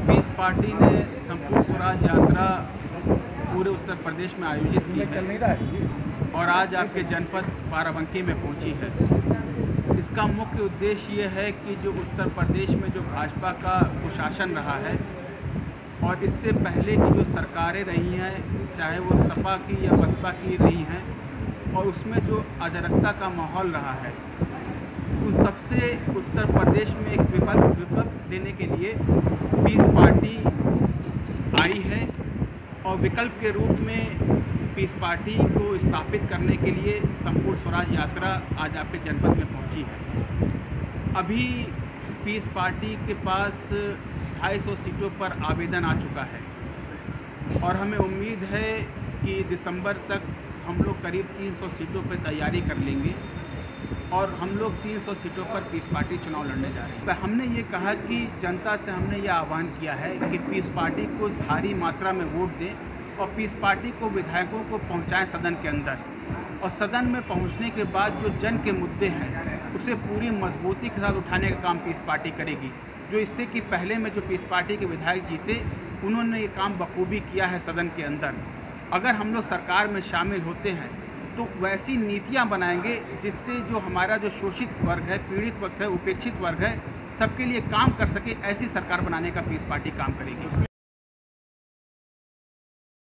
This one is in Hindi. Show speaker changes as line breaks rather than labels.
पीस पार्टी ने संपूर्ण स्वराज यात्रा पूरे उत्तर प्रदेश में आयोजित की है और आज आपके जनपद बाराबंकी में पहुंची है। इसका मुख्य उद्देश्य ये है कि जो उत्तर प्रदेश में जो भाजपा का कुशासन रहा है और इससे पहले की जो सरकारें रही हैं, चाहे वो सपा की या बसपा की रही हैं, और उसमें जो अराजकता का माहौल रहा है, उन सबसे उत्तर प्रदेश में एक विकल्प देने के लिए पीस पार्टी आई है और विकल्प के रूप में पीस पार्टी को स्थापित करने के लिए संपूर्ण स्वराज यात्रा आज आपके जनपद में पहुंची है। अभी पीस पार्टी के पास 250 सीटों पर आवेदन आ चुका है और हमें उम्मीद है कि दिसंबर तक हम लोग करीब 300 सीटों पर तैयारी कर लेंगे और हम लोग 300 सीटों पर पीस पार्टी चुनाव लड़ने जा रहे हैं। हमने ये कहा कि जनता से हमने ये आह्वान किया है कि पीस पार्टी को भारी मात्रा में वोट दें और पीस पार्टी को विधायकों को पहुंचाएं सदन के अंदर, और सदन में पहुंचने के बाद जो जन के मुद्दे हैं उसे पूरी मजबूती के साथ उठाने का काम पीस पार्टी करेगी। जो इससे कि पहले में जो पीस पार्टी के विधायक जीते, उन्होंने ये काम बखूबी किया है सदन के अंदर। अगर हम लोग सरकार में शामिल होते हैं तो वैसी नीतियां बनाएंगे जिससे जो हमारा जो शोषित वर्ग है, पीड़ित वर्ग है, उपेक्षित वर्ग है, सबके लिए काम कर सके, ऐसी सरकार बनाने का पीस पार्टी काम करेगी।